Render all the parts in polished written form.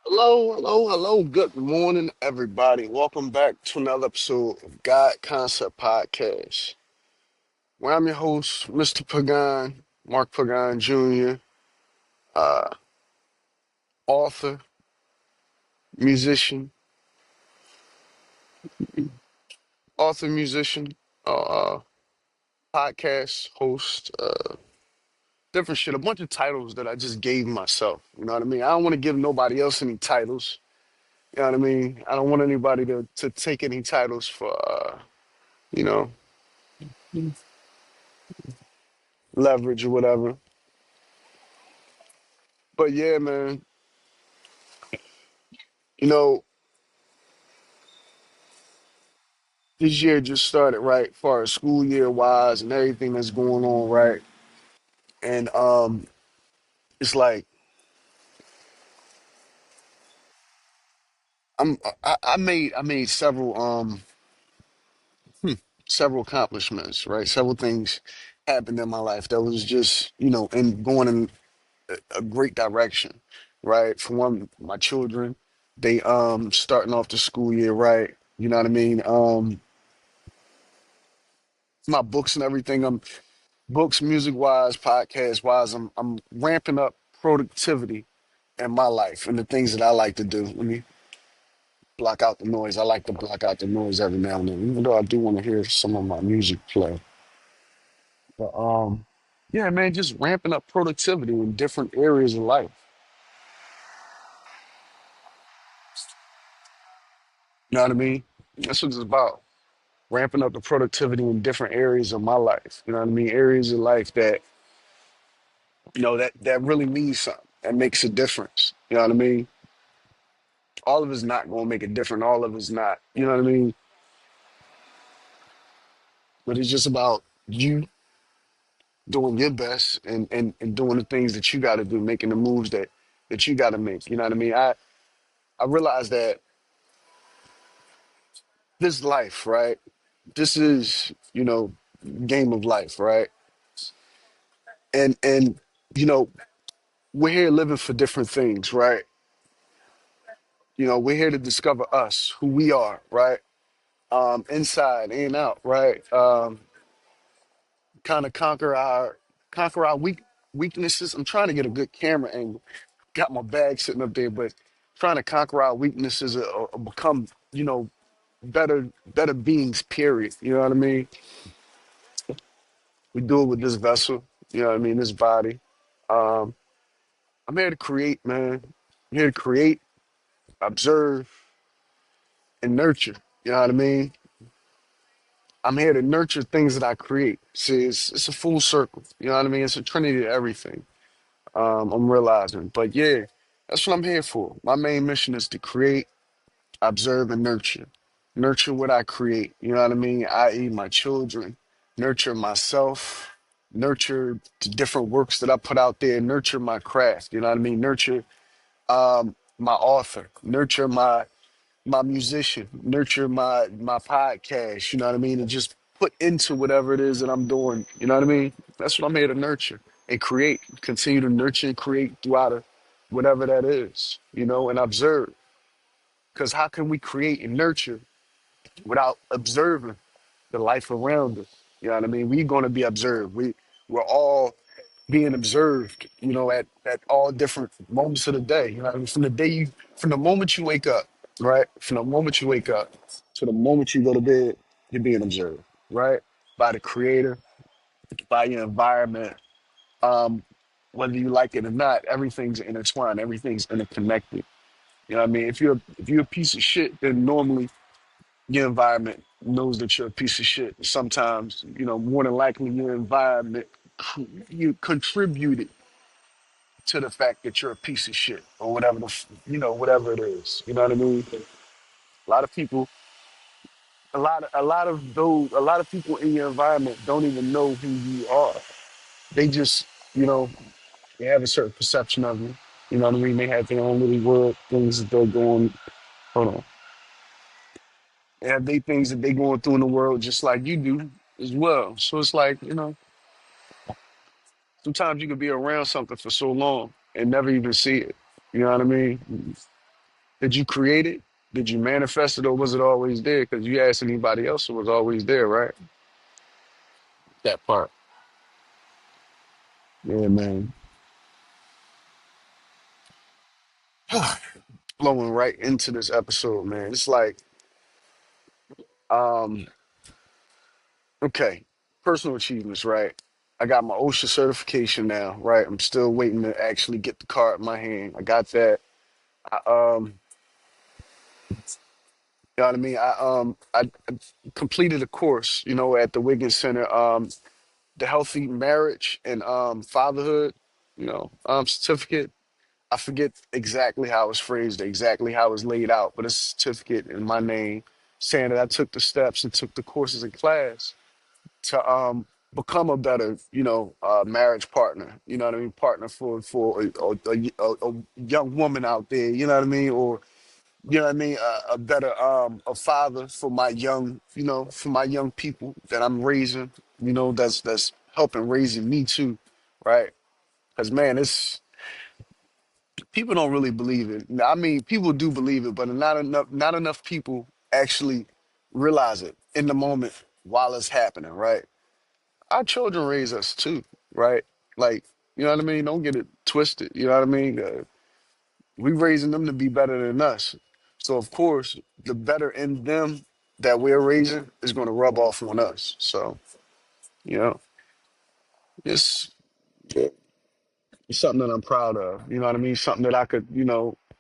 Hello, hello, hello. Good morning, everybody. Welcome back to another episode of God Concept Podcast, where I'm your host, Mr. Pagan, Mark Pagan Jr., uh, author, musician, musician, podcast host, different shit, a bunch of titles that I just gave myself. You know what I mean? I don't want to give nobody else any titles. You know what I mean? I don't want anybody to take any titles for, you know, leverage or whatever. But yeah, man, you know, this year just started right, far as school year wise and everything that's going on, right? And it's like I made several accomplishments, right? Several things happened in my life that was just, and going in a great direction, right? For one, my children, they starting off the school year, right? You know what I mean? My books and everything, books, music wise, podcast wise, I'm ramping up productivity in my life and the things that I like to do. Let me block out the noise. I like to block out the noise every now and then, even though I do want to hear some of my music play. But yeah, man, just ramping up productivity in different areas of life. You know what I mean? That's what it's about. Ramping up the productivity in different areas of my life. You know what I mean? Areas of life that, that really means something. That makes a difference. You know what I mean? All of it's not gonna make a difference. All of it's not. You know what I mean? But it's just about you doing your best and doing the things that you got to do, making the moves that you got to make. You know what I mean? I realize that this life, right? This is game of life, right? And you know we're here living for different things, right? We're here to discover us, who we are, right? Inside and out, right? Kind of conquer our weaknesses. I'm trying to get a good camera angle. Got my bag sitting up there, but trying to conquer our weaknesses or become, better beings. Period. You know what I mean? We do it with this vessel. You know what I mean? This body. Um, I'm here to create, man. I'm here to create, observe, and nurture. You know what I mean? I'm here to nurture things that I create. See, it's a full circle. You know what I mean? It's a trinity to everything. I'm realizing. But yeah, that's what I'm here for. My main mission is to create, observe, and nurture. Nurture what I create. You know what I mean? I.e., my children. Nurture myself. Nurture the different works that I put out there. Nurture my craft. You know what I mean? Nurture my author. Nurture my musician. Nurture my podcast. You know what I mean? And just put into whatever it is that I'm doing. You know what I mean? That's what I'm here to nurture and create. Continue to nurture and create throughout whatever that is. And observe. Because how can we create and nurture without observing the life around us? You know what I mean? We're going to be observed. We're all being observed. At all different moments of the day. You know what I mean? From the moment you wake up, right? From the moment you wake up to the moment you go to bed, you're being observed, right? By the Creator, by your environment. Um, Whether you like it or not, everything's intertwined. Everything's interconnected. You know what I mean? If you're a piece of shit, then normally your environment knows that you're a piece of shit. Sometimes, more than likely your environment you contributed to the fact that you're a piece of shit or whatever whatever it is. You know what I mean? A lot of people, a lot of people in your environment don't even know who you are. They just, you know, they have a certain perception of you. You know what I mean? They have their own little world things that they're going. Hold on. They have they things that they going through in the world just like you do as well. So it's like, sometimes you could be around something for so long and never even see it. You know what I mean? Did you create it? Did you manifest it, or was it always there? Because you ask anybody else, it was always there, right? That part. Yeah, man. Flowing right into this episode, man. It's like, um, okay, personal achievements, right? I got my OSHA certification now, right? I'm still waiting to actually get the card in my hand. I got that. I, you know what I mean? I completed a course, at the Wiggins Center, the healthy marriage and fatherhood, certificate. I forget exactly how it's phrased, exactly how it's laid out, but it's a certificate in my name saying that I took the steps and took the courses in class to become a better, marriage partner. You know what I mean? Partner for a young woman out there. You know what I mean? Or you know what I mean? A better a father for my young, for my young people that I'm raising. That's helping raising me too, right? Because man, it's people don't really believe it. I mean, people do believe it, but not enough people actually realize it in the moment while it's happening, right? Our children raise us too, right? Like, you know what I mean? Don't get it twisted. You know what I mean? We raising them to be better than us. So of course, the better in them that we're raising is going to rub off on us. So, you know, it's it's something that I'm proud of. You know what I mean? Something that I could,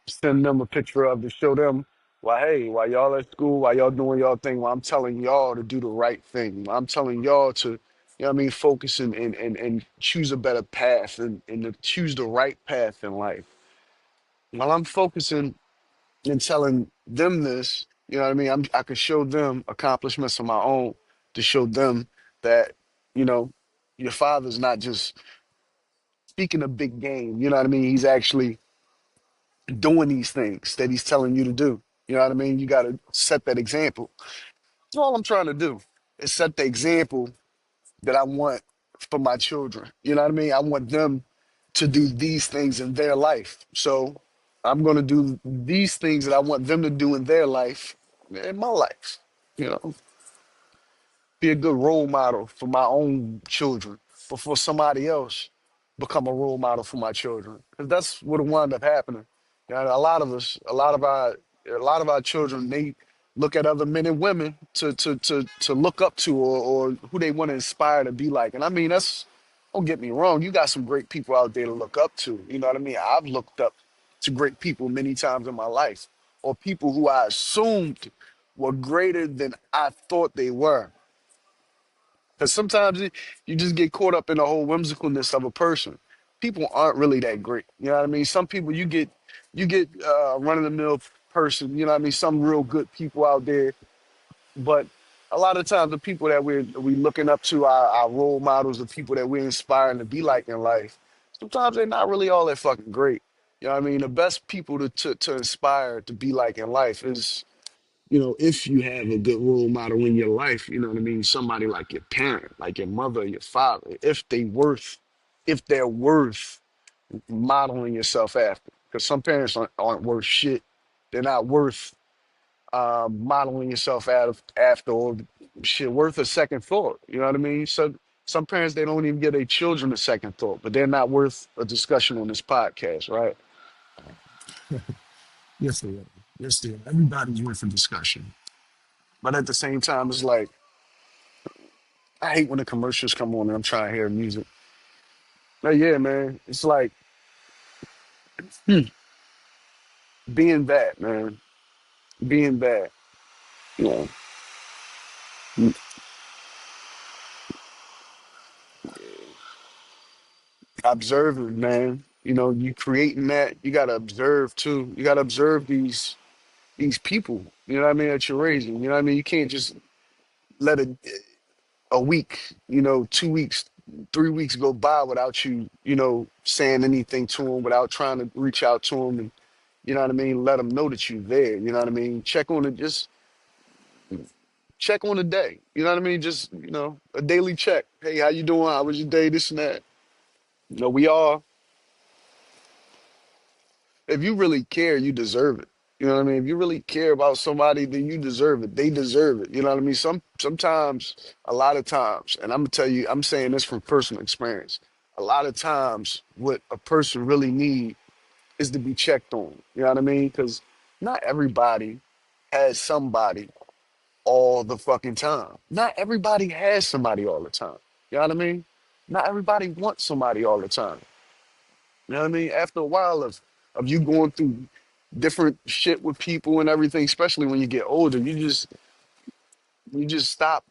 send them a picture of to show them, why, hey, while y'all at school, while y'all doing y'all thing, while I'm telling y'all to do the right thing, while I'm telling y'all to, what I mean, focus and choose a better path and to choose the right path in life. While I'm focusing and telling them this, you know what I mean? I could show them accomplishments of my own to show them that, you know, your father's not just speaking a big game. You know what I mean? He's actually doing these things that he's telling you to do. You know what I mean? You got to set that example. That's all I'm trying to do is set the example that I want for my children. You know what I mean? I want them to do these things in their life. So I'm going to do these things that I want them to do in their life, in my life. You know, be a good role model for my own children, but for somebody else, become a role model for my children. Because that's what wound up happening. You know, a lot of us, a lot of our children, they look at other men and women to look up to or who they want to inspire to be like. And I mean, that's don't get me wrong, you got some great people out there to look up to. You know what I mean? I've looked up to great people many times in my life, or people who I assumed were greater than I thought they were. Because sometimes you just get caught up in the whole whimsicalness of a person. People aren't really that great. You know what I mean? Some people you get run of the mill person. You know what I mean? Some real good people out there, but a lot of times the people that we looking up to, our role models, the people that we're inspiring to be like in life, sometimes they're not really all that fucking great. You know what I mean? The best people to inspire to be like in life is, if you have a good role model in your life, you know what I mean? Somebody like your parent, like your mother, your father, if they're worth modeling yourself after. Because some parents aren't worth shit. They're not worth modeling yourself after or shit worth a second thought. You know what I mean? So some parents they don't even give their children a second thought, but they're not worth a discussion on this podcast, right? Yes, they are. Yes, they are. Everybody's worth a discussion. But at the same time, it's like I hate when the commercials come on and I'm trying to hear music. But yeah, man, it's like being bad, man. Being bad. You know, observing, man. You creating that, you gotta observe too. You gotta observe these people, you know what I mean, that you're raising. You know what I mean? You can't just let a week, 2 weeks, 3 weeks go by without you, saying anything to them, without trying to reach out to them and you know what I mean, let them know that you're there. You know what I mean? Just check on the day. You know what I mean? Just, a daily check. Hey, how you doing? How was your day? This and that. We all, if you really care, you deserve it. You know what I mean? If you really care about somebody, then you deserve it. They deserve it. You know what I mean? Sometimes, a lot of times, and I'm gonna tell you, I'm saying this from personal experience. A lot of times, what a person really need is to be checked on. You know what I mean? Because not everybody has somebody all the fucking time. Not everybody has somebody all the time. You know what I mean? Not everybody wants somebody all the time. You know what I mean? After a while of you going through different shit with people and everything, especially when you get older, you just stop,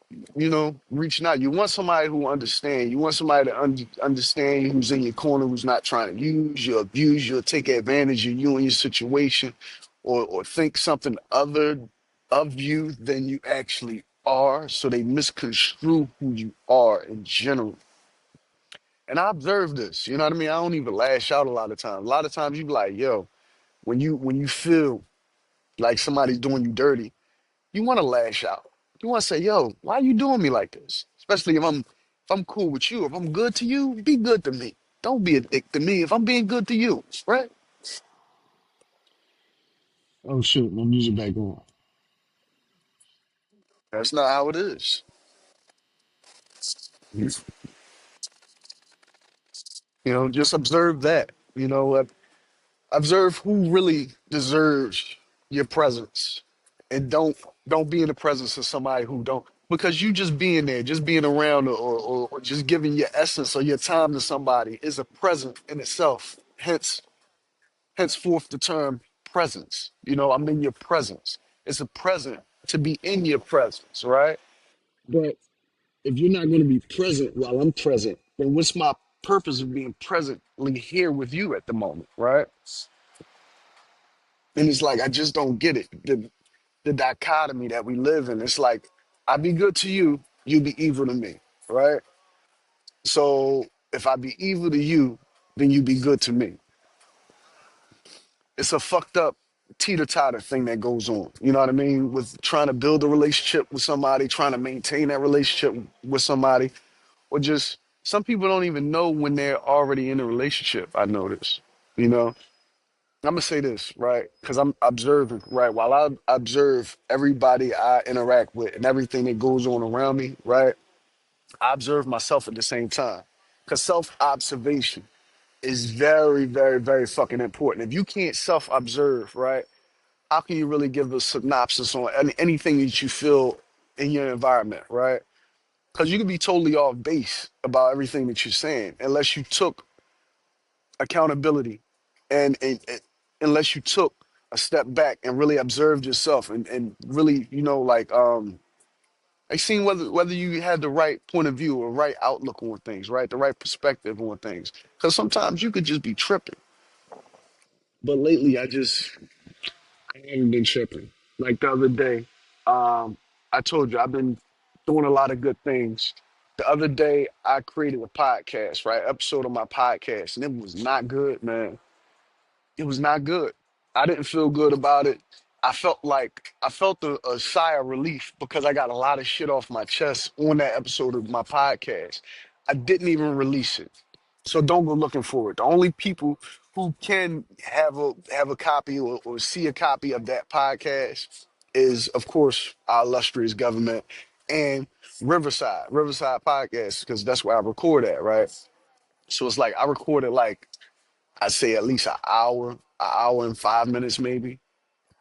reaching out. You want somebody who understand. You want somebody to understand you, who's in your corner, who's not trying to use you, abuse you, or take advantage of you and your situation, or think something other of you than you actually are. So they misconstrue who you are in general. And I observe this. You know what I mean? I don't even lash out a lot of times. A lot of times you be like, yo, when you feel like somebody's doing you dirty, you want to lash out. You want to say, "Yo, why you doing me like this?" Especially if I'm cool with you, if I'm good to you, be good to me. Don't be a dick to me if I'm being good to you, right? Oh shit, my music back on. That's not how it is. You just observe that. Observe who really deserves your presence, and don't be in the presence of somebody who don't. Because you just being there, just being around, or just giving your essence or your time to somebody is a present in itself. Henceforth the term presence. I'm in your presence. It's a present to be in your presence, right? But if you're not going to be present while I'm present, then what's my purpose of being presently here with you at the moment, right? And it's like I just don't get it. The dichotomy that we live in. It's like I be good to you, you be evil to me, right? So if I be evil to you, then you be good to me. It's a fucked up teeter-totter thing that goes on. You know what I mean? With trying to build a relationship with somebody, trying to maintain that relationship with somebody, or just some people don't even know when they're already in a relationship. I notice, you know. I'm gonna say this, right? Because I'm observing, right? While I observe everybody I interact with and everything that goes on around me, right? I observe myself at the same time. Because self-observation is very, very, very fucking important. If you can't self-observe, right? How can you really give a synopsis on anything that you feel in your environment, right? Because you can be totally off base about everything that you're saying unless you took accountability and unless you took a step back and really observed yourself and really like seeing whether you had the right point of view or right outlook on things, right, the right perspective on things, because sometimes you could just be tripping. But lately I haven't been tripping. Like the other day, I told you I've been doing a lot of good things. The other day I created a podcast, right, episode of my podcast, and it was not good, man. It was not good. I didn't feel good about it. I felt a sigh of relief because I got a lot of shit off my chest on that episode of my podcast. I didn't even release it. So don't go looking for it. The only people who can have a copy or see a copy of that podcast is, of course, our illustrious government and Riverside Podcast, because that's where I record at, right? So it's like I recorded like I'd say at least an hour and 5 minutes maybe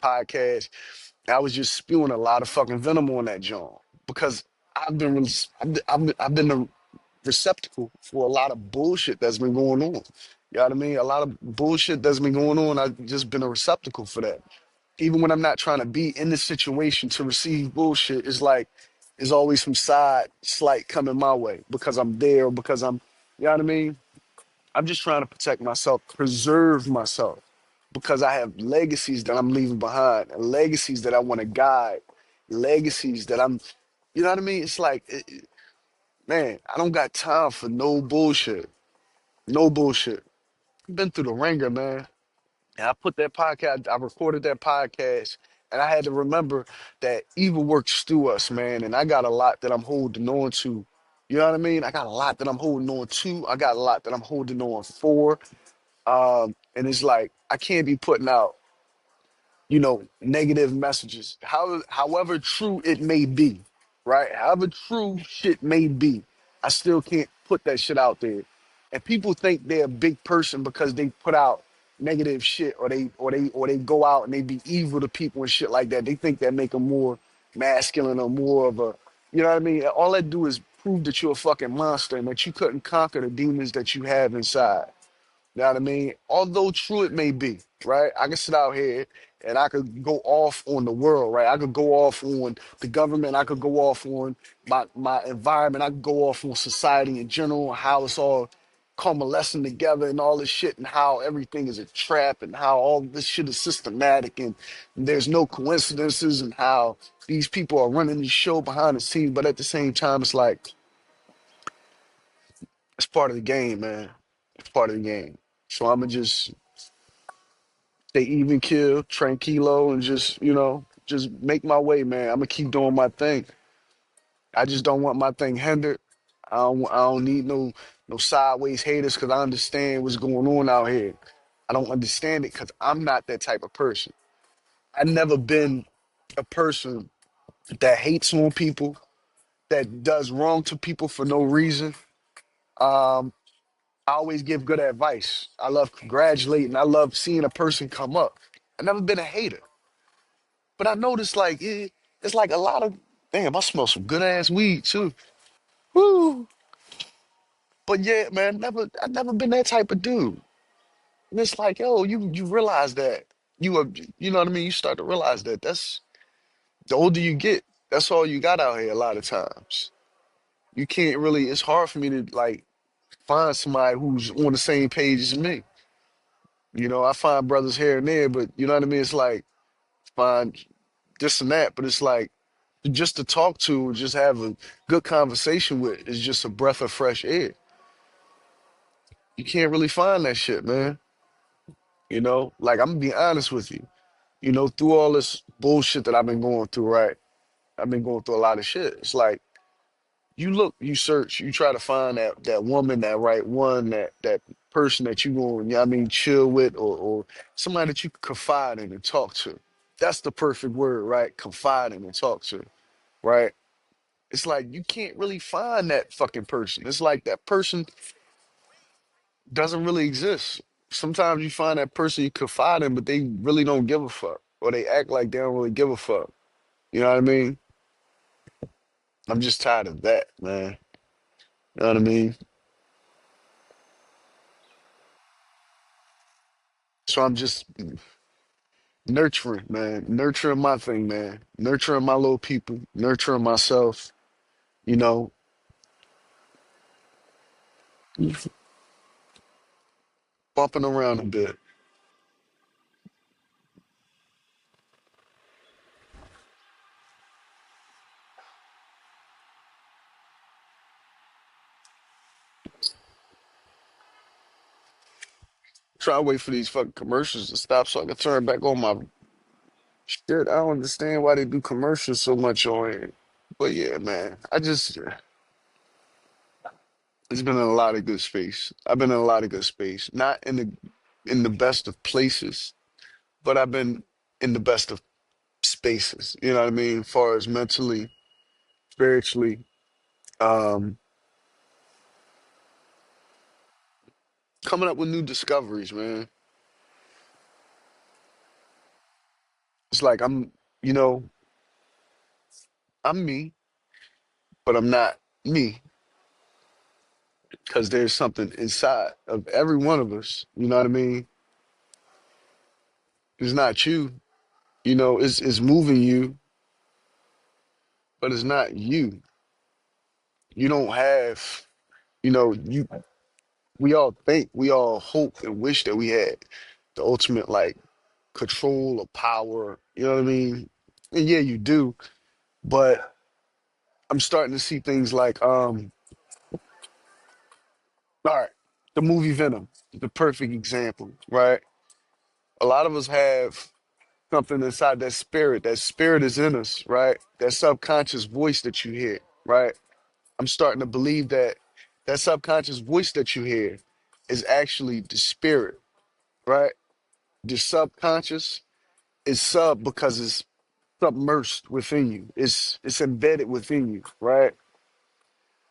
podcast. I was just spewing a lot of fucking venom on that joint because I've been the receptacle for a lot of bullshit that's been going on. You know what I mean? A lot of bullshit that's been going on. I've just been a receptacle for that. Even when I'm not trying to be in the situation to receive bullshit, it's like there's always some side slight coming my way because I'm there, because you know what I mean? I'm just trying to protect myself, preserve myself, because I have legacies that I'm leaving behind, and legacies that I want to guide, legacies that you know what I mean? It's like, man, I don't got time for no bullshit, no bullshit. I've been through the ringer, man. And I put that podcast, I recorded that podcast, and I had to remember that evil works through us, man. And I got a lot that I'm holding on to. You know what I mean? I got a lot that I'm holding on to. I got a lot that I'm holding on for. And it's like I can't be putting out negative messages. However true it may be, right? However true shit may be, I still can't put that shit out there. And people think they're a big person because they put out negative shit, or they go out and they be evil to people and shit like that. They think that make them more masculine or more of a, you know what I mean? All that do is prove that you're a fucking monster and that you couldn't conquer the demons that you have inside. You know what I mean? Although true it may be, right? I can sit out here and I could go off on the world, right? I could go off on the government. I could go off on my environment. I could go off on society in general, how it's all coalescing together and all this shit, and how everything is a trap, and how all this shit is systematic, and there's no coincidences, and how these people are running the show behind the scenes. But at the same time, it's like, it's part of the game, man. It's part of the game. So I'ma just stay even kill, tranquilo, and just make my way, man. I'm gonna keep doing my thing. I just don't want my thing hindered. I don't need no sideways haters because I understand what's going on out here. I don't understand it because I'm not that type of person. I've never been a person that hates on people, that does wrong to people for no reason. Um, I always give good advice. I love congratulating. I love seeing a person come up. I've never been a hater. But I noticed like it's like a lot of damn. I smell some good ass weed too. Woo! But yeah, man, I never been that type of dude. And it's like, yo, you realize that you are, you know what I mean. You start to realize that that's the older you get, that's all you got out here. A lot of times, you can't really. It's hard for me to like find somebody who's on the same page as me. I find brothers here and there, but you know what I mean. It's like find this and that, but it's like just to talk to or just have a good conversation with is just a breath of fresh air. You can't really find that shit, man. Like I'm gonna be honest with you. Through all this bullshit that I've been going through, right? I've been going through a lot of shit. It's like you look, you search, you try to find that woman, that right one, that person that you going, chill with, or somebody that you can confide in and talk to. That's the perfect word, right? Confide in and talk to, right? It's like you can't really find that fucking person. It's like that person doesn't really exist. Sometimes you find that person you confide in, but they really don't give a fuck, or they act like they don't really give a fuck. You know what I mean? I'm just tired of that, man. You know what I mean? So I'm just nurturing, man, nurturing my thing, man, nurturing my little people, nurturing myself. You know, bumping around a bit. Try to wait for these fucking commercials to stop so I can turn back on my shit. I don't understand why they do commercials so much on it. But yeah, man, it's been in a lot of good space. I've been in a lot of good space. Not in the best of places, but I've been in the best of spaces. You know what I mean? As far as mentally, spiritually, um, coming up with new discoveries, man. It's like you know, I'm me, but I'm not me because there's something inside of every one of us. You know what I mean? It's not you. It's moving you, but it's not you. You don't have, you we all think, we all hope and wish that we had the ultimate like control or power, you know what I mean? And yeah, you do, but I'm starting to see things like all right, the movie Venom, the perfect example, right? A lot of us have something inside that spirit. That spirit is in us, right? That subconscious voice that you hear, right? I'm starting to believe that that subconscious voice that you hear is actually the spirit, right? The subconscious. It's sub because it's submersed within you. It's embedded within you, right?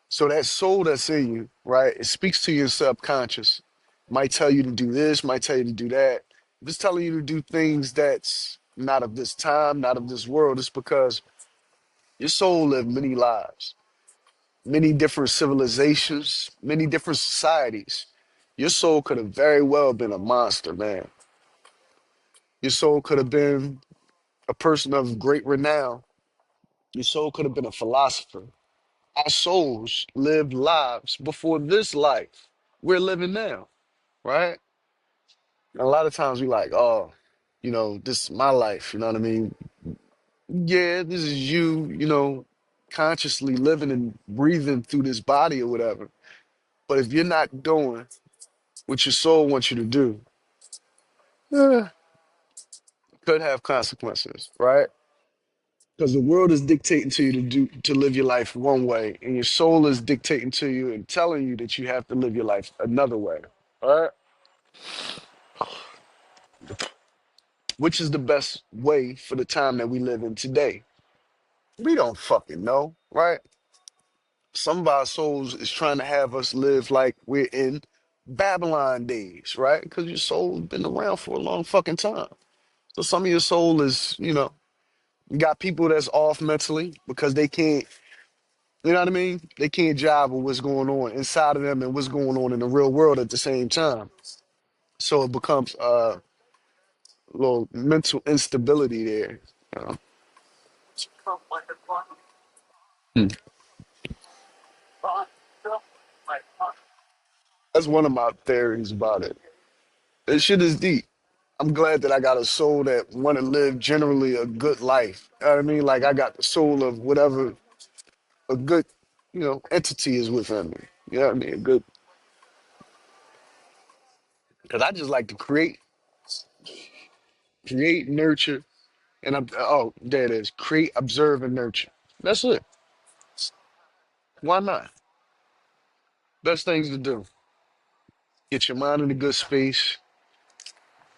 So that soul that's in you, right? It speaks to your subconscious. Might tell you to do this, might tell you to do that. If it's telling you to do things that's not of this time, not of this world, it's because your soul lived many lives, many different civilizations, many different societies. Your soul could have very well been a monster, man. Your soul could have been a person of great renown. Your soul could have been a philosopher. Our souls lived lives before this life we're living now, right? And a lot of times we like, oh, this is my life, you know what I mean? Yeah, this is you, consciously living and breathing through this body or whatever. But if you're not doing what your soul wants you to do, eh, could have consequences, right? Because the world is dictating to you to live your life one way, and your soul is dictating to you and telling you that you have to live your life another way. All right. Which is the best way for the time that we live in today? We don't fucking know, right? Some of our souls is trying to have us live like we're in Babylon days, right? Because your soul has been around for a long fucking time. So some of your soul is, you got people that's off mentally because they can't, you know what I mean? They can't jive with what's going on inside of them and what's going on in the real world at the same time. So it becomes a little mental instability there. Uh, Hmm. That's one of my theories about it. This shit is deep. I'm glad that I got a soul that want to live generally a good life. You know what I mean? Like I got the soul of whatever a good, entity is within me. You know what I mean? A good, because I just like to create, nurture, and oh, there it is. Create, observe, and nurture. That's it. Why not? Best things to do. Get your mind in a good space.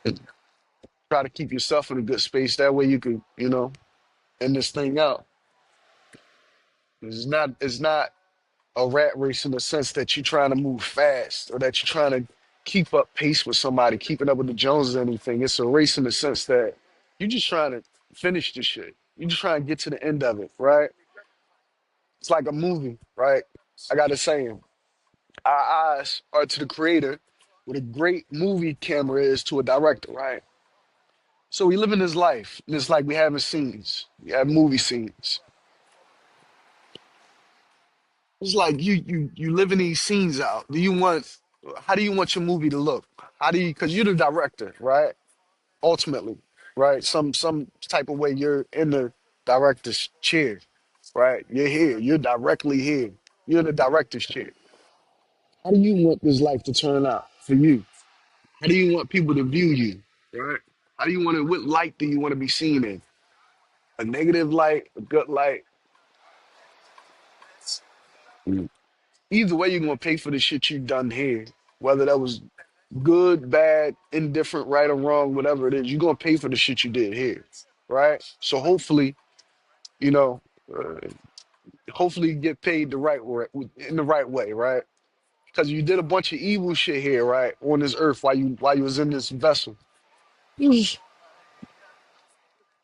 And try to keep yourself in a good space. That way you can, end this thing out. It's not a rat race in the sense that you're trying to move fast or that you're trying to keep up pace with somebody, keeping up with the Joneses or anything. It's a race in the sense that you're just trying to finish the shit. You're just trying to get to the end of it, right? It's like a movie, right? I got a saying. Our eyes are to the creator what a great movie camera is to a director, right? So we live in this life, and it's like we having scenes. We have movie scenes. It's like you living these scenes out. How do you want your movie to look? How do you, because you're the director, right? Ultimately, right? Some type of way you're in the director's chair, right? You're here. You're directly here. You're in the director's chair. How do you want this life to turn out for you? How do you want people to view you, right? How do you want to, what light do you want to be seen in? A negative light, a good light? Mm. Either way, you're gonna pay for the shit you done here. Whether that was good, bad, indifferent, right or wrong, whatever it is, you're gonna pay for the shit you did here, right? So hopefully, you know, uh, hopefully you get paid the right way, in the right way, right? Because you did a bunch of evil shit here, right, on this earth while you was in this vessel. You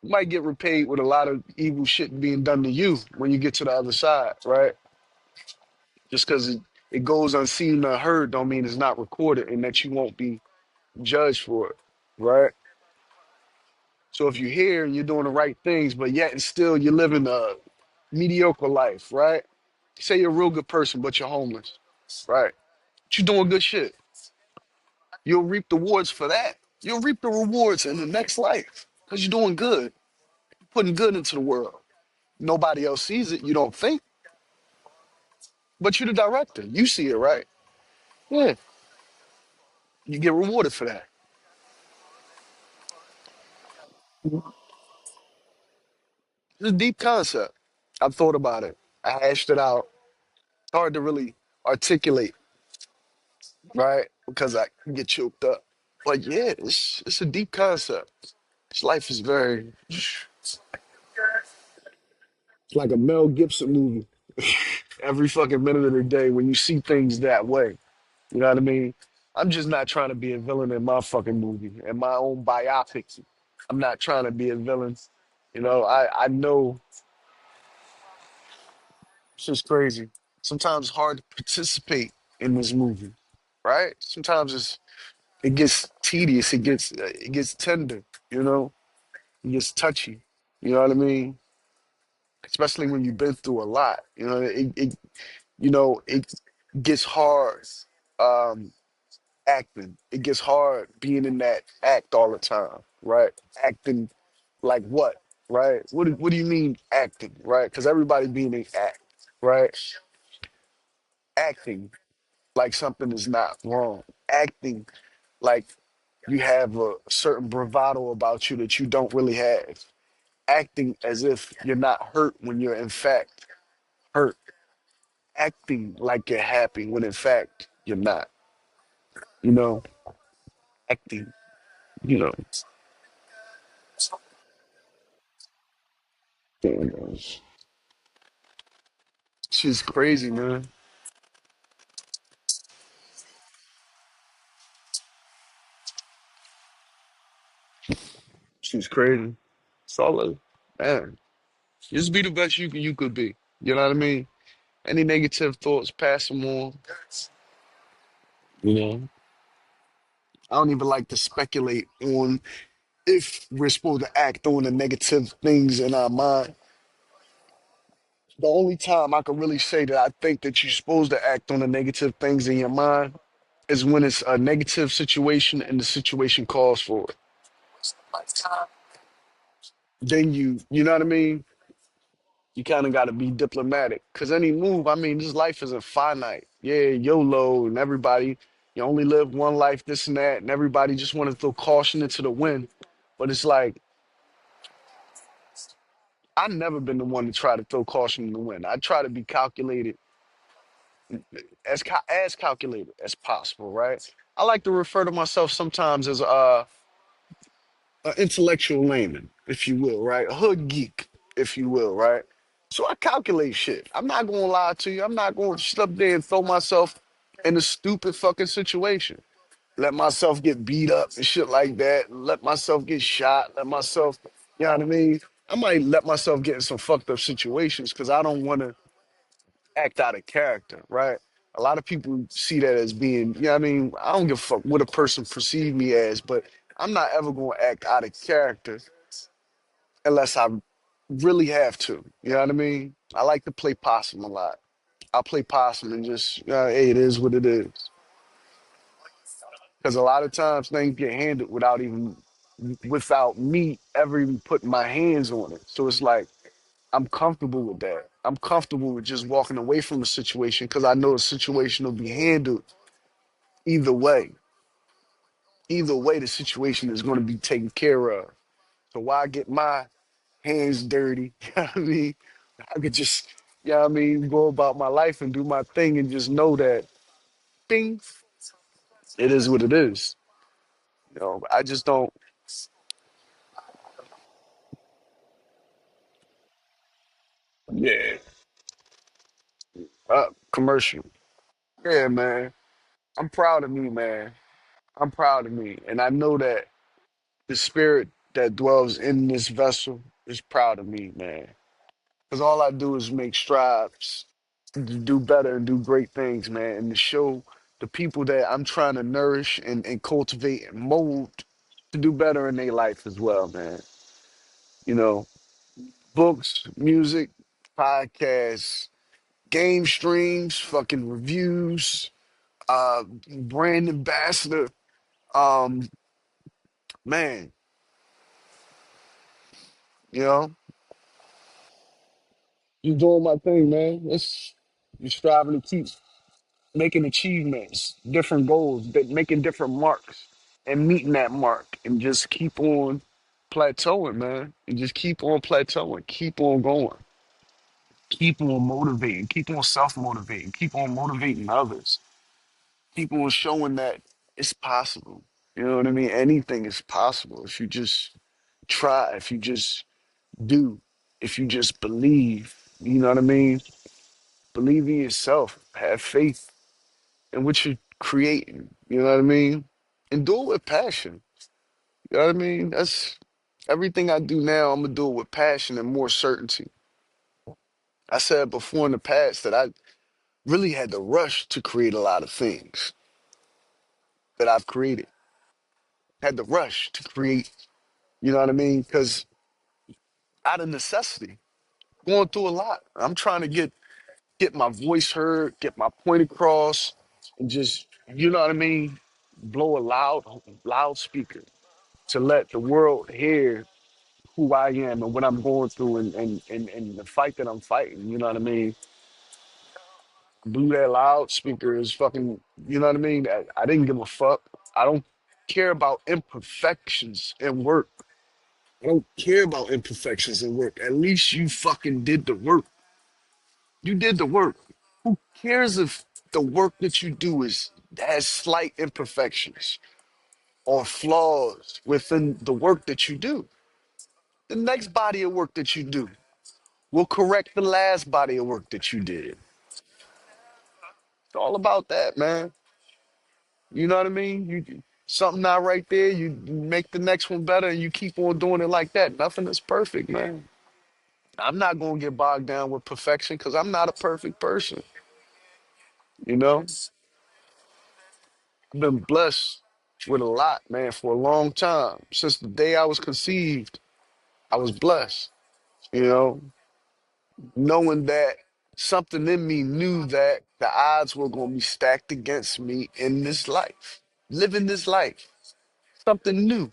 might get repaid with a lot of evil shit being done to you when you get to the other side, right? Just because it goes unseen or heard don't mean it's not recorded and that you won't be judged for it, right? So if you're here and you're doing the right things, but yet and still you're living a mediocre life, right? Say you're a real good person, but you're homeless, right? But you're doing good shit. You'll reap the rewards for that. You'll reap the rewards in the next life because you're doing good, putting good into the world. Nobody else sees it. You don't think, but you're the director. You see it, right? Yeah. You get rewarded for that. It's a deep concept. I've thought about it. I hashed it out. It's hard to really articulate, right? Because I get choked up. But yeah, it's a deep concept. This life is very, it's like a Mel Gibson movie. Every fucking minute of the day when you see things that way. You know what I mean? I'm just not trying to be a villain in my fucking movie and my own biopics. I'm not trying to be a villain. I know it's just crazy. Sometimes it's hard to participate in this movie, right? Sometimes it gets tedious. It gets tender. You know, it gets touchy. You know what I mean? Especially when you've been through a lot. It gets hard. Um, Acting. It gets hard being in that act all the time, right? Acting like what, right? What do you mean acting, right? Because everybody being in act, right? Acting like something is not wrong. Acting like you have a certain bravado about you that you don't really have. Acting as if you're not hurt when you're in fact hurt. Acting like you're happy when in fact you're not. You know, acting. You know, she's crazy, man. She's crazy. Solid, man. Just be the best you could be. You know what I mean? Any negative thoughts, pass them on. You know, I don't even like to speculate on if we're supposed to act on the negative things in our mind. The only time I can really say that I think that you're supposed to act on the negative things in your mind is when it's a negative situation and the situation calls for it. Then you know what I mean? You kind of got to be diplomatic because any move, I mean, this life isn't finite. Yeah, YOLO and everybody, you only live one life, this and that, and everybody just want to throw caution into the wind. But it's like, I've never been the one to try to throw caution in the wind. I try to be calculated, as calculated as possible, right? I like to refer to myself sometimes as an intellectual layman, if you will, right? A hood geek, if you will, right? So I calculate shit. I'm not gonna lie to you. I'm not gonna sit up there and throw myself in a stupid fucking situation. Let myself get beat up and shit like that. Let myself get shot. Let myself, you know what I mean? I might let myself get in some fucked up situations because I don't want to act out of character, right? A lot of people see that as being, you know what I mean? I don't give a fuck what a person perceive me as, but I'm not ever going to act out of character unless I really have to. You know what I mean? I like to play possum a lot. I play possum and just, hey, it is what it is. Because a lot of times things get handled without me ever even putting my hands on it. So it's like, I'm comfortable with that. I'm comfortable with just walking away from the situation because I know the situation will be handled either way. Either way, the situation is going to be taken care of. So why get my hands dirty? You know what I mean? I could just, you know what I mean, go about my life and do my thing and just know that, bing, it is what it is. I just don't, yeah, commercial. Yeah, man. I'm proud of me, man. I'm proud of me. And I know that the spirit that dwells in this vessel is proud of me, man. Because all I do is make strides to do better and do great things, man, and to show the people that I'm trying to nourish and cultivate and mold to do better in their life as well, man. You know, books, music, podcasts, game streams, fucking reviews, brand ambassador. Um, Man, you know, you doing my thing, man. It's you striving to keep making achievements, different goals, making different marks, and meeting that mark, and just keep on plateauing, man, and just keep on plateauing, keep on going, keep on motivating, keep on self motivating, keep on motivating others, keep on showing that it's possible. You know what I mean? Anything is possible if you just try, if you just do, if you just believe, you know what I mean? Believe in yourself, have faith in what you're creating, you know what I mean? And do it with passion. You know what I mean? That's everything I do now, I'm gonna do it with passion and more certainty. I said before in the past that I really had to rush to create a lot of things that I've created. Had to rush to create, you know what I mean? Because out of necessity, going through a lot. I'm trying to get my voice heard, get my point across, and just, you know what I mean, blow a loudspeaker to let the world hear who I am and what I'm going through and the fight that I'm fighting. You know what I mean? Blew that loudspeaker is fucking, you know what I mean? I didn't give a fuck. I don't care about imperfections in work. I don't care about imperfections in work. At least you fucking did the work. You did the work. Who cares if the work that you do is has slight imperfections or flaws within the work that you do? The next body of work that you do will correct the last body of work that you did. It's all about that, man. You know what I mean? You something not right there, you make the next one better and you keep on doing it like that. Nothing is perfect, man. I'm not gonna get bogged down with perfection because I'm not a perfect person. You know, I've been blessed with a lot, man, for a long time. Since the day I was conceived, I was blessed. You know, knowing that something in me knew that the odds were going to be stacked against me in this life, living this life. Something new,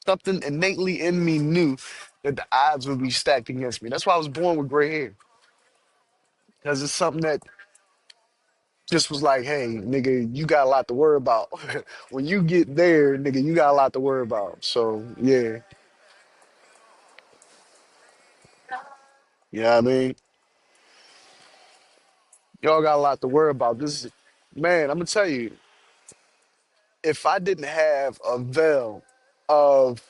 something innately in me knew that the odds would be stacked against me. That's why I was born with gray hair, because it's something that just was like, hey, nigga, you got a lot to worry about. When you get there, nigga, you got a lot to worry about. So, yeah, you know what I mean? Y'all got a lot to worry about. Man, I'm going to tell you, if I didn't have a veil of,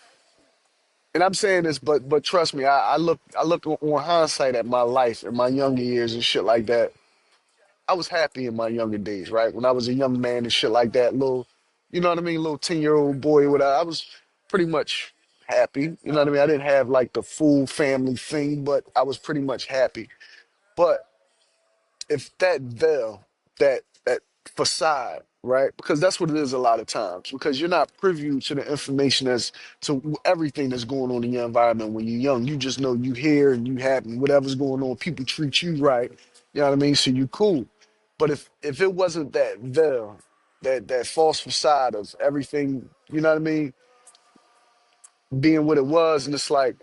and I'm saying this, but trust me, I look on hindsight at my life in my younger years and shit like that. I was happy in my younger days, right? When I was a young man and shit like that, little, you know what I mean, little 10-year-old boy, whatever. I was pretty much happy. You know what I mean? I didn't have like the full family thing, but I was pretty much happy. But if that veil, that facade, right? Because that's what it is a lot of times. Because you're not privy to the information as to everything that's going on in your environment when you're young. You just know you here and you happy. Whatever's going on, people treat you right. You know what I mean? So you cool. But if it wasn't that veil, that false facade of everything, you know what I mean, being what it was, and it's like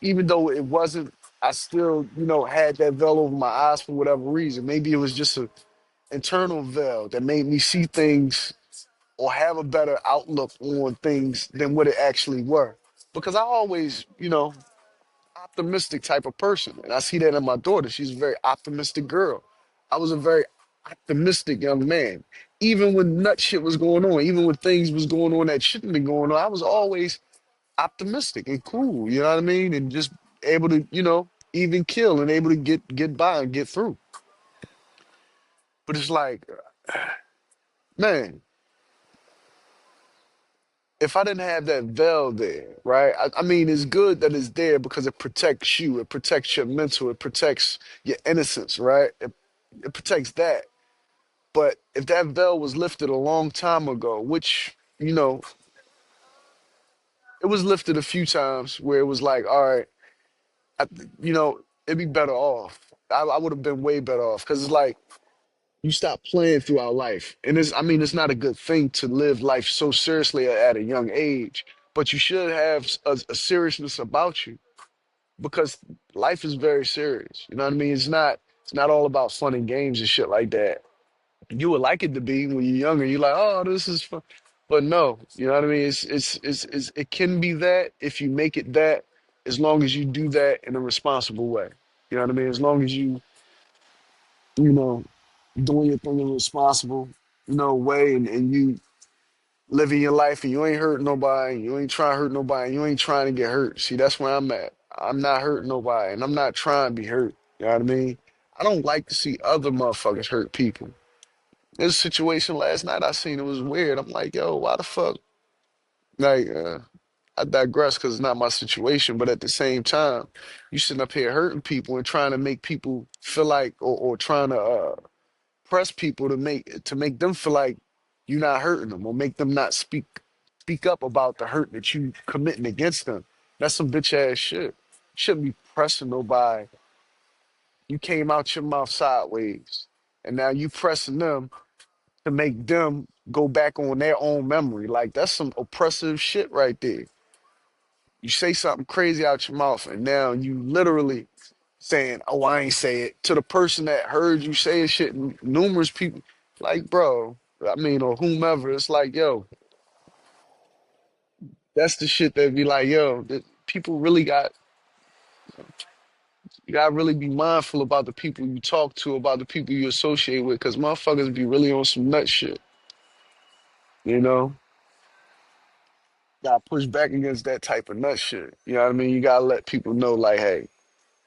even though it wasn't, I still, had that veil over my eyes for whatever reason. Maybe it was just a internal veil that made me see things or have a better outlook on things than what it actually were. Because I always, optimistic type of person. And I see that in my daughter. She's a very optimistic girl. I was a very optimistic young man. Even when nut shit was going on, even when things was going on that shouldn't be going on, I was always optimistic and cool, you know what I mean? And just able to, even kill and able to get by and get through. But it's like, man, if I didn't have that veil there, right? I mean, it's good that it's there because it protects you, it protects your mental, it protects your innocence, right? It protects that. But if that veil was lifted a long time ago, which, it was lifted a few times where it was like, all right, I, it'd be better off. I would have been way better off because it's like you stop playing throughout life. And it's not a good thing to live life so seriously at a young age, but you should have a seriousness about you because life is very serious. You know what I mean? It's not all about fun and games and shit like that. You would like it to be when you're younger. You're like, oh, this is fun. But no, you know what I mean? It can be that if you make it that, as long as you do that in a responsible way. You know what I mean? As long as you know, doing your thing in a responsible, way, and you living your life and you ain't hurt nobody, you ain't trying to hurt nobody, you ain't trying to get hurt. See, that's where I'm at. I'm not hurting nobody and I'm not trying to be hurt. You know what I mean? I don't like to see other motherfuckers hurt people. There's a situation last night I seen, it was weird. I'm like, yo, why the fuck? Like, I digress because it's not my situation, but at the same time, you sitting up here hurting people and trying to make people feel like, or trying to press people to make them feel like you're not hurting them or make them not speak up about the hurt that you committing against them. That's some bitch ass shit. Shouldn't be pressing nobody. You came out your mouth sideways, and now you pressing them to make them go back on their own memory. Like that's some oppressive shit right there. You say something crazy out your mouth, and now you literally saying, "Oh, I ain't say it" to the person that heard you say shit. Numerous people, like, bro, I mean, or whomever. It's like, yo, that's the shit that be like, yo, people really got. You gotta really be mindful about the people you talk to, about the people you associate with, because motherfuckers be really on some nut shit. You know, gotta push back against that type of nut shit. You know what I mean? You gotta let people know, like, hey,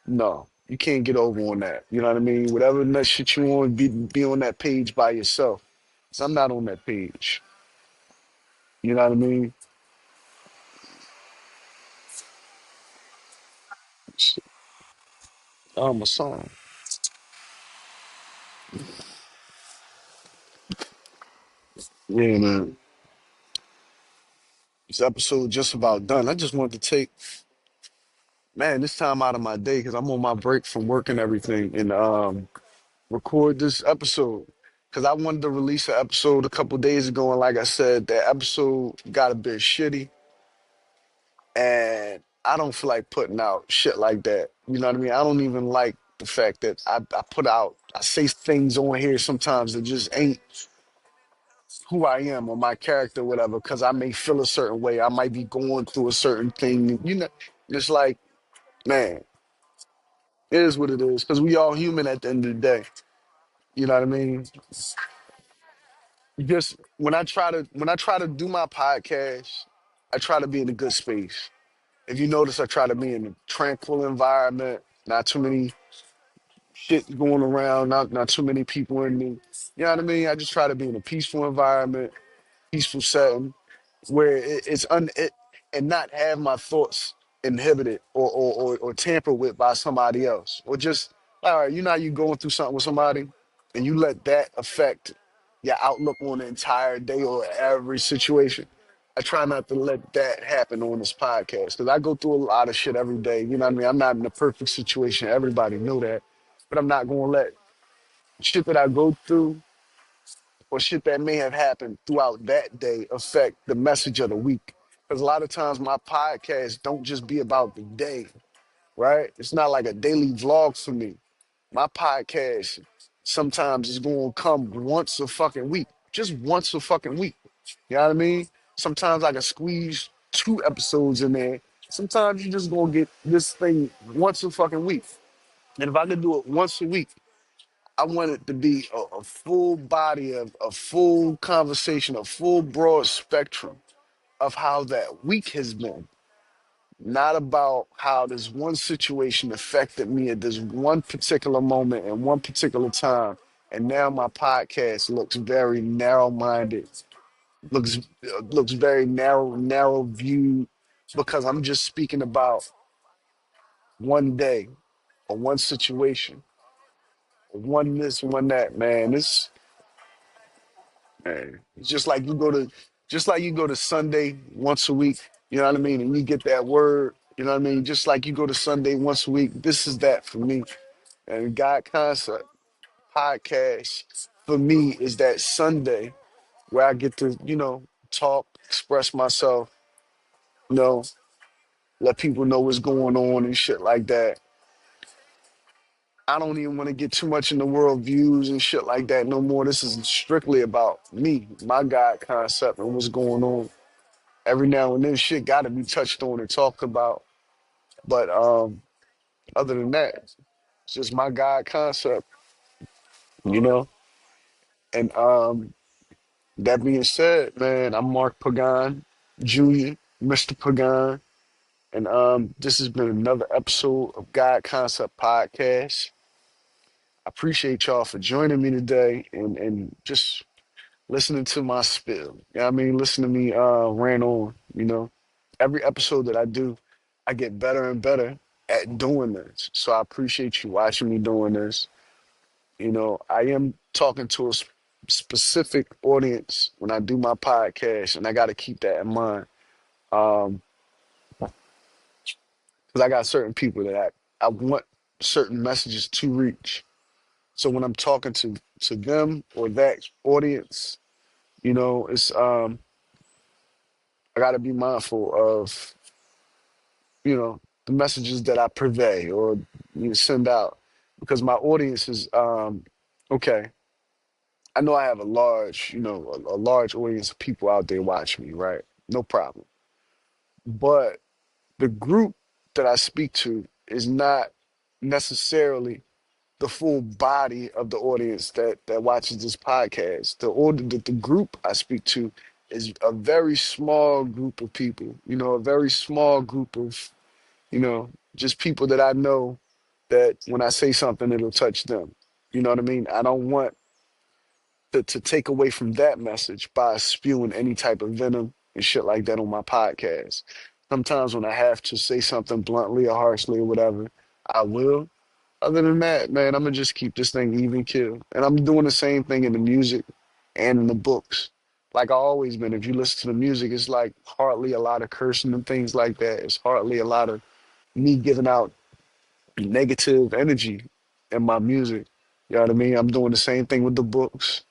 no, you can't get over on that. You know what I mean? Whatever nut shit you want, be on that page by yourself. 'Cause I'm not on that page. You know what I mean? Shit, a song. Yeah, man. This episode just about done. I just wanted to take, man, this time out of my day because I'm on my break from work and everything, and record this episode. Because I wanted to release an episode a couple days ago, and like I said, that episode got a bit shitty. And I don't feel like putting out shit like that. You know what I mean? I don't even like the fact that I say things on here sometimes that just ain't who I am or my character, whatever, because I may feel a certain way. I might be going through a certain thing. You know, it's like, man, it is what it is, because we all human at the end of the day. You know what I mean? Just when I try to do my podcast, I try to be in a good space. If you notice, I try to be in a tranquil environment, not too many shit going around, not too many people in me. You know what I mean? I just try to be in a peaceful environment, peaceful setting where and not have my thoughts inhibited or tampered with by somebody else. Or just, all right, you know how you going through something with somebody and you let that affect your outlook on the entire day or every situation. I try not to let that happen on this podcast because I go through a lot of shit every day. You know what I mean? I'm not in a perfect situation. Everybody know that. But I'm not going to let shit that I go through or shit that may have happened throughout that day affect the message of the week. Because a lot of times my podcasts don't just be about the day, right? It's not like a daily vlog for me. My podcast sometimes is going to come once a fucking week, just once a fucking week. You know what I mean? Sometimes I can squeeze 2 episodes in there. Sometimes you just going to get this thing once a fucking week. And if I could do it once a week, I want it to be a full body of a full conversation, a full broad spectrum of how that week has been. Not about how this one situation affected me at this one particular moment and one particular time. And now my podcast looks very narrow-minded, looks very narrow viewed because I'm just speaking about one day or one situation, or one this, one that. Man, it's just like you go to Sunday once a week, you know what I mean? And you get that word, you know what I mean? Just like you go to Sunday once a week, this is that for me. And God Concept podcast for me is that Sunday where I get to, talk, express myself, you know, let people know what's going on and shit like that. I don't even want to get too much in the world views and shit like that no more. This is strictly about me, my God concept, and what's going on. Every now and then shit gotta be touched on and talked about. But other than that, it's just my God concept, you know? And That being said, man, I'm Mark Pagan Jr., Mr. Pagan, and this has been another episode of God Concept Podcast. I appreciate y'all for joining me today and just listening to my spill. You know what I mean? Listen to me rant on, you know. Every episode that I do, I get better and better at doing this. So I appreciate you watching me doing this. You know, I am talking to a specific audience when I do my podcast, and I got to keep that in mind. Um, because I got certain people that I want certain messages to reach. So when I'm talking to them or that audience, you know, it's I got to be mindful of, you know, the messages that I purvey or send out because my audience is okay. I know I have a large, a large audience of people out there watching me, right? No problem. But the group that I speak to is not necessarily the full body of the audience that watches this podcast. The group I speak to is a very small group of people, a very small group of, just people that I know that when I say something, it'll touch them. You know what I mean? I don't want to take away from that message by spewing any type of venom and shit like that on my podcast. Sometimes when I have to say something bluntly or harshly or whatever, I will. Other than that, man, I'm gonna just keep this thing even kill. And I'm doing the same thing in the music and in the books. Like I always been. If you listen to the music, it's like hardly a lot of cursing and things like that. It's hardly a lot of me giving out negative energy in my music. You know what I mean? I'm doing the same thing with the books.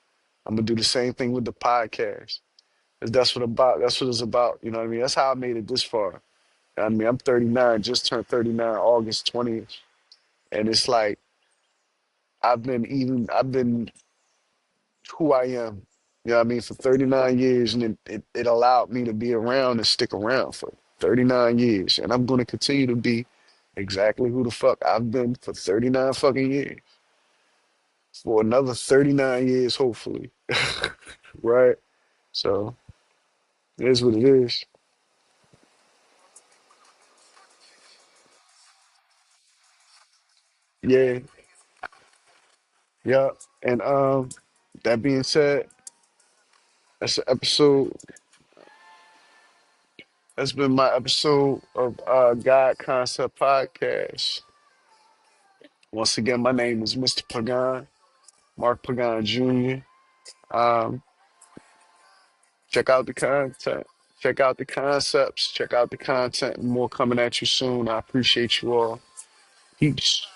I'm gonna do the same thing with the podcast. 'Cause that's what it's about. You know what I mean? That's how I made it this far. I mean, I'm 39, just turned 39 August 20th. And it's like I've been who I am, you know what I mean, for 39 years and it allowed me to be around and stick around for 39 years. And I'm gonna continue to be exactly who the fuck I've been for 39 fucking years. For another 39 years, hopefully. Right? So it is what it is. Yeah, yeah. And that being said, that's an episode. That's been my episode of God Concept Podcast. Once again, my name is Mr. Pagan, Mark Pagan Jr. Um, check out the content, check out the concepts, check out the content, and more coming at you soon. I appreciate you all. Peace.